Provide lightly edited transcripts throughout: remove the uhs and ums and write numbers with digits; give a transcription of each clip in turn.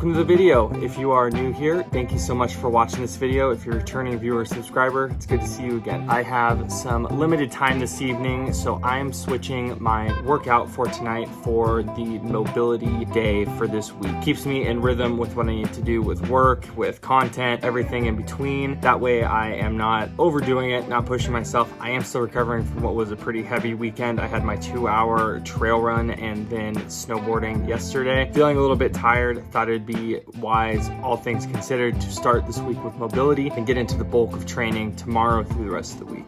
Welcome to the video. If you are new here, thank you so much for watching this video. If you're a returning viewer or subscriber, it's good to see you again. I have some limited time this evening, so I'm switching my workout for tonight for the mobility day for this week. Keeps me in rhythm with what I need to do with work, with content, everything in between. That way I am not overdoing it, not pushing myself. I am still recovering from what was a pretty heavy weekend. I had my 2-hour trail run and then snowboarding yesterday. Feeling a little bit tired, thought it'd be wise, all things considered, to start this week with mobility and get into the bulk of training tomorrow through the rest of the week.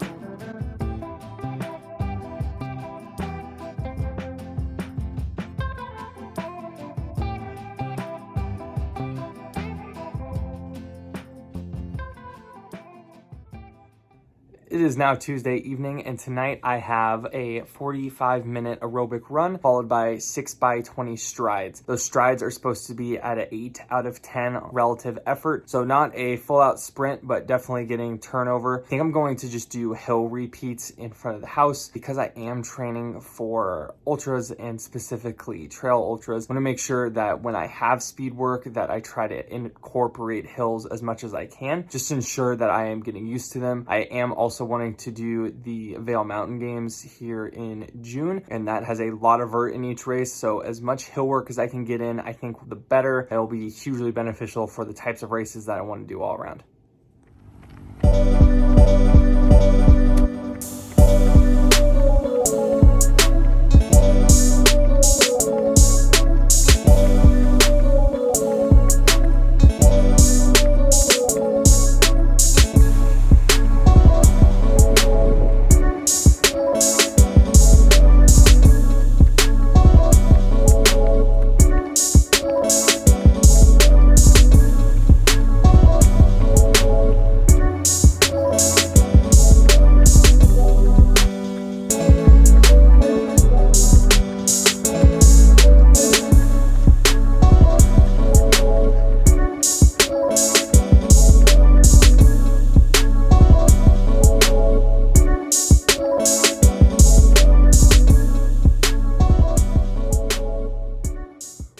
It is now Tuesday evening, and tonight I have a 45-minute aerobic run followed by 6x20 strides. Those strides are supposed to be at an 8 out of 10 relative effort, so not a full-out sprint, but definitely getting turnover. I think I'm going to just do hill repeats in front of the house because I am training for ultras and specifically trail ultras. I want to make sure that when I have speed work that I try to incorporate hills as much as I can, just to ensure that I am getting used to them. I am also wanting to do the Vail Mountain Games here in June, and that has a lot of vert in each race, so as much hill work as I can get in, I think the better. It'll be hugely beneficial for the types of races that I want to do all around.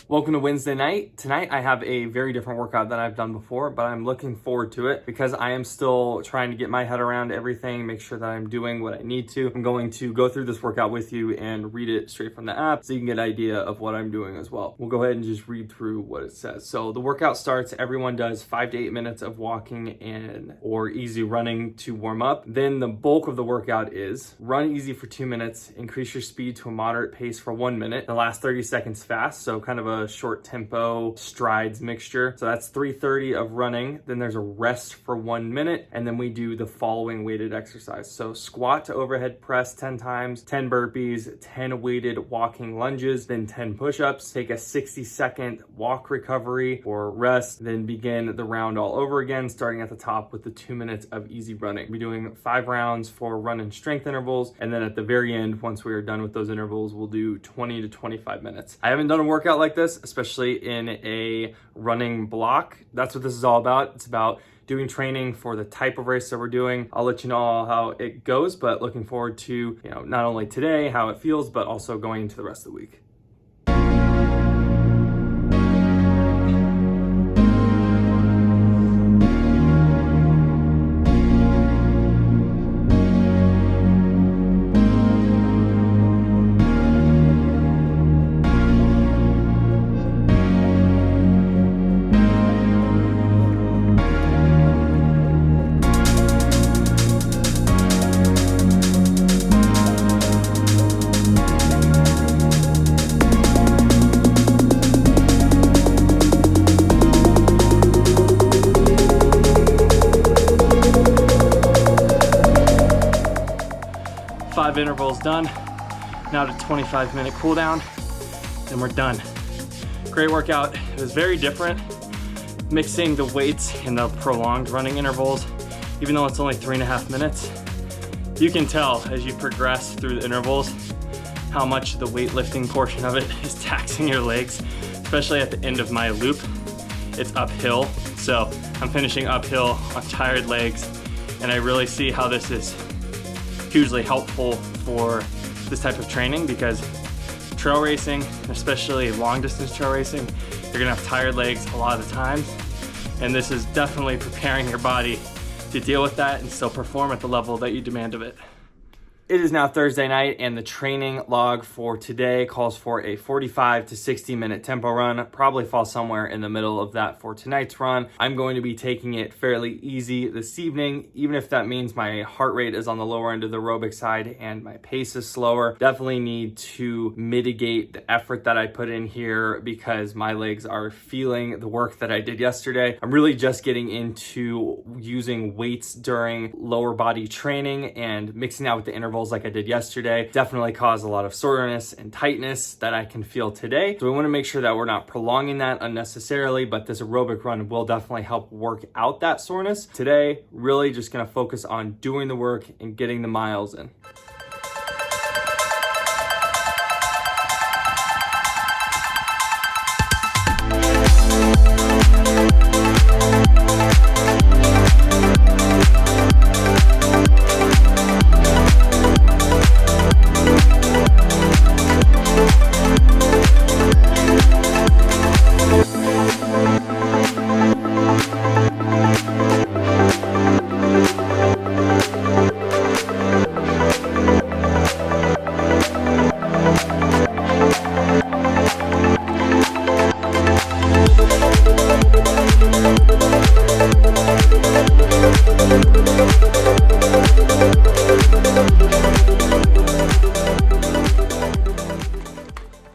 Welcome to Wednesday night. Tonight I have a very different workout than I've done before, but I'm looking forward to it because I am still trying to get my head around everything, make sure that I'm doing what I need to. I'm going to go through this workout with you and read it straight from the app so you can get an idea of what I'm doing as well. We'll go ahead and just read through what it says. So the workout starts, everyone does 5 to 8 minutes of walking or easy running to warm up. Then the bulk of the workout is run easy for 2 minutes, increase your speed to a moderate pace for 1 minute, the last 30 seconds fast, so kind of a short tempo strides mixture. So that's 3:30 of running. Then there's a rest for 1 minute, and then we do the following weighted exercise. So squat to overhead press 10 times, 10 burpees, 10 weighted walking lunges, then 10 push-ups. Take a 60-second walk recovery or rest, then begin the round all over again, starting at the top with the 2 minutes of easy running. We're doing 5 rounds for run and strength intervals, and then at the very end, once we are done with those intervals, we'll do 20 to 25 minutes. I haven't done a workout like this, especially in a running block. That's what this is all about. It's about doing training for the type of race that we're doing. I'll let you know how it goes, but looking forward to, not only today, how it feels, but also going into the rest of the week. Intervals done. Now to 25-minute cool down, and we're done. Great workout. It was very different mixing the weights and the prolonged running intervals. Even though it's only 3.5 minutes, you can tell as you progress through the intervals how much the weightlifting portion of it is taxing your legs, especially at the end of my loop. It's uphill, so I'm finishing uphill on tired legs, and I really see how this is hugely helpful for this type of training, because trail racing, especially long distance trail racing, You're gonna have tired legs a lot of the time, and this is definitely preparing your body to deal with that and still perform at the level that you demand of it. It is now Thursday night, and the training log for today calls for a 45 to 60 minute tempo run. Probably fall somewhere in the middle of that for tonight's run. I'm going to be taking it fairly easy this evening, even if that means my heart rate is on the lower end of the aerobic side and my pace is slower. Definitely need to mitigate the effort that I put in here because my legs are feeling the work that I did yesterday. I'm really just getting into using weights during lower body training and mixing that with the intervals like I did yesterday. Definitely caused a lot of soreness and tightness that I can feel today. So we want to make sure that we're not prolonging that unnecessarily, but this aerobic run will definitely help work out that soreness. Today, really just going to focus on doing the work and getting the miles in.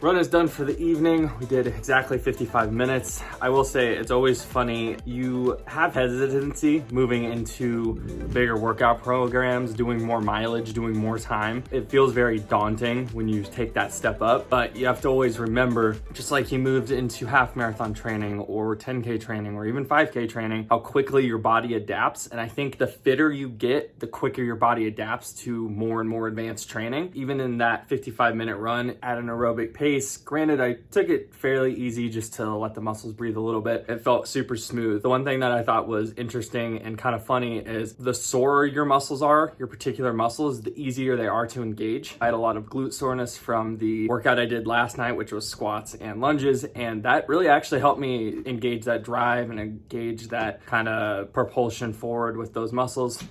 Run is done for the evening. We did exactly 55 minutes. I will say it's always funny. You have hesitancy moving into bigger workout programs, doing more mileage, doing more time. It feels very daunting when you take that step up, but you have to always remember, just like you moved into half marathon training or 10K training or even 5K training, how quickly your body adapts. And I think the fitter you get, the quicker your body adapts to more and more advanced training. Even in that 55-minute run at an aerobic pace, granted, I took it fairly easy just to let the muscles breathe a little bit. It felt super smooth. The one thing that I thought was interesting and kind of funny is the sorer your muscles are, your particular muscles, the easier they are to engage. I had a lot of glute soreness from the workout I did last night, which was squats and lunges, and that really actually helped me engage that drive and engage that kind of propulsion forward with those muscles.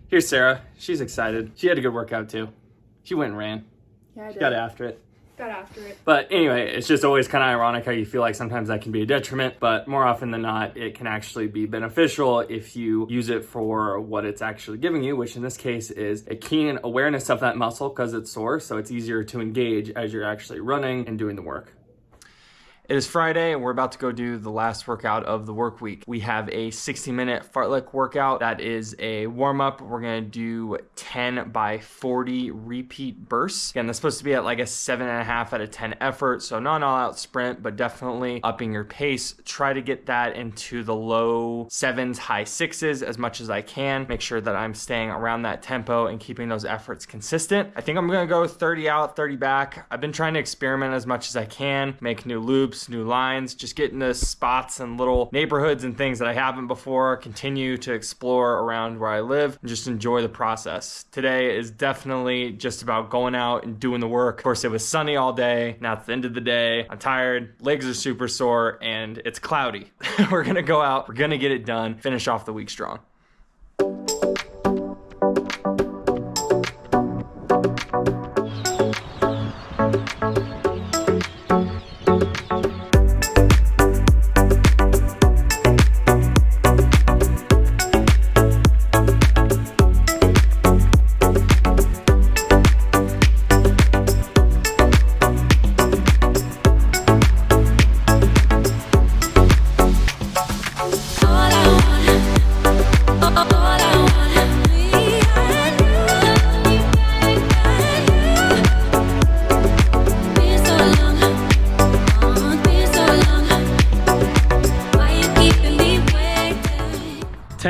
Here's Sarah. She's excited. She had a good workout too. She went and ran. Yeah, I did. She got after it. Got after it. But anyway, it's just always kind of ironic how you feel like sometimes that can be a detriment, but more often than not, it can actually be beneficial if you use it for what it's actually giving you, which in this case is a keen awareness of that muscle because it's sore, so it's easier to engage as you're actually running and doing the work. It is Friday and we're about to go do the last workout of the work week. We have a 60-minute fartlek workout. That is a warm-up. We're gonna do 10 by 40 repeat bursts. Again, that's supposed to be at like a 7.5 out of 10 effort. So not an all-out sprint, but definitely upping your pace. Try to get that into the low 7s, high 6s as much as I can. Make sure that I'm staying around that tempo and keeping those efforts consistent. I think I'm gonna go 30 out, 30 back. I've been trying to experiment as much as I can, make new loops, new lines, just get into spots and little neighborhoods and things that I haven't before, continue to explore around where I live and just enjoy the process. Today is definitely just about going out and doing the work. Of course, it was sunny all day. Now it's the end of the day. I'm tired, legs are super sore, and it's cloudy. We're gonna go out, we're gonna get it done, finish off the week strong.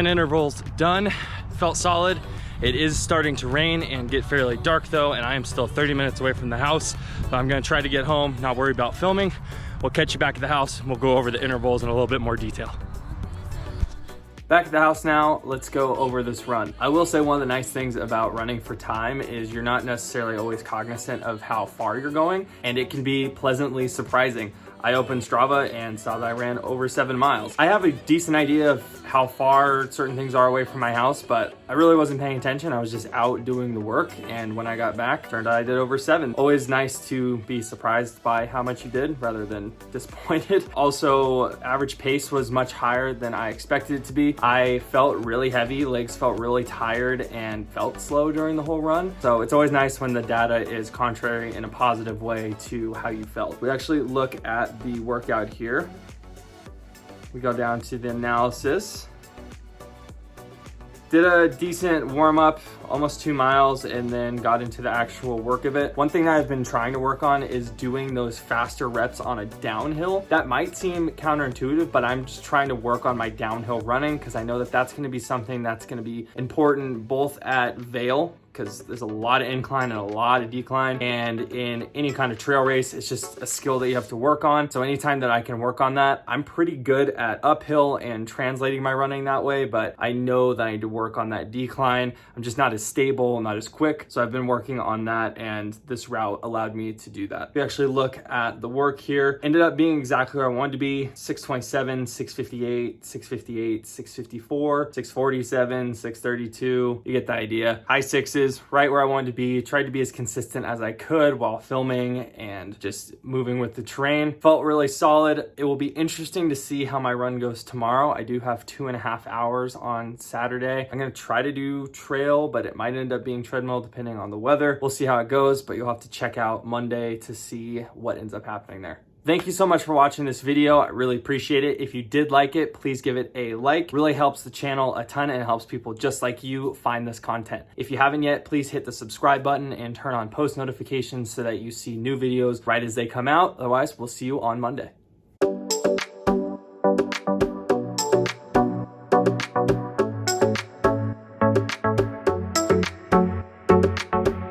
Intervals done, felt solid. It is starting to rain and get fairly dark though, and I am still 30 minutes away from the house. So I'm gonna try to get home, not worry about filming. We'll catch you back at the house and we'll go over the intervals in a little bit more detail. Back at the house now, let's go over this run. I will say one of the nice things about running for time is you're not necessarily always cognizant of how far you're going, and it can be pleasantly surprising. I opened Strava and saw that I ran over 7 miles. I have a decent idea of how far certain things are away from my house, but I really wasn't paying attention. I was just out doing the work, and when I got back, turned out I did over 7. Always nice to be surprised by how much you did rather than disappointed. Also, average pace was much higher than I expected it to be. I felt really heavy, legs felt really tired, and felt slow during the whole run. So it's always nice when the data is contrary in a positive way to how you felt. We actually look at the workout here. We go down to the analysis. Did a decent warm up, almost 2 miles, and then got into the actual work of it. One thing that I've been trying to work on is doing those faster reps on a downhill. That might seem counterintuitive, but I'm just trying to work on my downhill running because I know that that's going to be something that's going to be important both at Vail, because there's a lot of incline and a lot of decline, and in any kind of trail race, it's just a skill that you have to work on. So anytime that I can work on that, I'm pretty good at uphill and translating my running that way, but I know that I need to work on that decline. I'm just not as stable, not as quick. So I've been working on that, and this route allowed me to do that. We actually look at the work here. Ended up being exactly where I wanted to be: 627, 658, 658, 654, 647, 632. You get the idea. High sixes, right where I wanted to be. Tried to be as consistent as I could while filming and just moving with the terrain. Felt really solid. It will be interesting to see how my run goes tomorrow. I do have 2.5 hours on Saturday. I'm gonna try to do trail, but it might end up being treadmill depending on the weather. We'll see how it goes, but you'll have to check out Monday to see what ends up happening there. Thank you so much for watching this video. I really appreciate it. If you did like it, please give it a like. It really helps the channel a ton, and it helps people just like you find this content. If you haven't yet, please hit the subscribe button and turn on post notifications so that you see new videos right as they come out. Otherwise, we'll see you on Monday.